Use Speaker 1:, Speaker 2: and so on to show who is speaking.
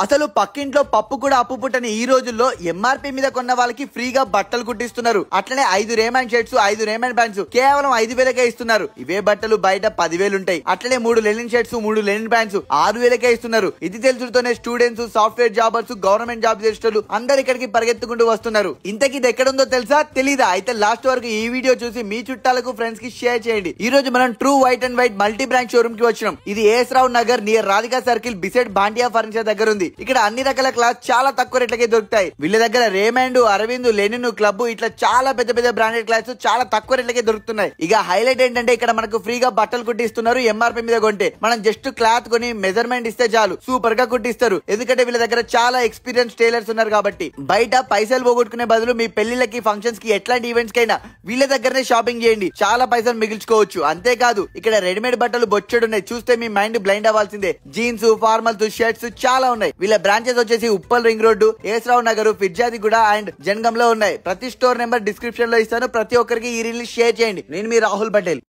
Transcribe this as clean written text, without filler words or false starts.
Speaker 1: అసలు పక్కింట్లో పప్పు కూడా అప్పు పుట్టని ఈ రోజుల్లో ఎంఆర్పీ మీద కొన్న వాళ్ళకి ఫ్రీగా బట్టలు కుట్టిస్తున్నారు. అట్లనే 5 రేమండ్ షర్ట్స్ 5 రేమండ్ ప్యాంట్స్ కేవలం 5,000కే ఇస్తున్నారు. ఇవే బట్టలు బయట 10,000 ఉంటాయి. అట్లనే 3 లెనిన్ షర్ట్స్ 3 లెనిన్ ప్యాంట్స్ 6,000కే ఇస్తున్నారు. ఇది తెలుసుతోనే students, software jobbers, government job చేసేటోళ్ళు అందరు ఇక్కడికి పరిగెత్తుకుంటూ వస్తున్నారు. ఇంతకి ఇది ఎక్కడుందో తెలుసా? తెలీదా? అయితే లాస్ట్ వరకు ఈ వీడియో చూసి మీ చుట్టాలకు, ఫ్రెండ్స్ కి షేర్ చేయండి. ఈ రోజు మనం true white and white multi brand showroom కి వచ్చినాం. ఇది A S Rao Nagar near Radhika circle beside Bandia furniture దగ్గర ఉంది. ఇక్కడ అన్ని రకాల క్లాత్ చాలా తక్కువ రేట్లకే దొరుకుతాయి. వీళ్ళ దగ్గర రేమండ్, అరవింద్, లెనిన్, క్లబ్ ఇట్లా చాలా పెద్ద పెద్ద బ్రాండెడ్ క్లాత్స్ చాలా తక్కువ రేట్లకే దొరుకుతున్నాయి. ఇక హైలైట్ ఏంటంటే ఇక్కడ మనకు ఫ్రీగా బట్టలు కుట్టిస్తున్నారు. ఎంఆర్పీ మీద కొంటే మనం జస్ట్ క్లాత్ కొని మెజర్మెంట్ ఇస్తే చాలు సూపర్ గా కుట్టిస్తారు. ఎందుకంటే వీళ్ళ దగ్గర చాలా ఎక్స్పీరియన్స్ టైలర్స్ ఉన్నారు కాబట్టి. బయట పైసలు పోగొట్టుకునే బదులు మీ పెళ్లిళ్ళకి, ఫంక్షన్స్ కి, ఎట్లాంటి ఈవెంట్స్ కైనా వీళ్ళ దగ్గరనే షాపింగ్ చేయండి. చాలా పైసలు మిగిల్చుకోవచ్చు. అంతేకాదు ఇక్కడ రెడీమేడ్ బట్టలు బొచ్చెడున్నాయి. చూస్తే మీ మైండ్ బ్లైండ్ అవ్వాల్సిందే. జీన్స్, ఫార్మల్స్, షర్ట్స్ చాలా ఉన్నాయి. వీళ్ళ బ్రాంచెస్ వచ్చేసి Uppal ring road, AS Rao Nagar, Peerzadiguda and Jangaon లో ఉన్నాయి. ప్రతి స్టోర్ నెంబర్ డిస్క్రిప్షన్ లో ఇస్తాను. ప్రతి ఒక్కరికి ఈ రీల్ షేర్ చేయండి. నేను మీ రాహుల్ పటేల్.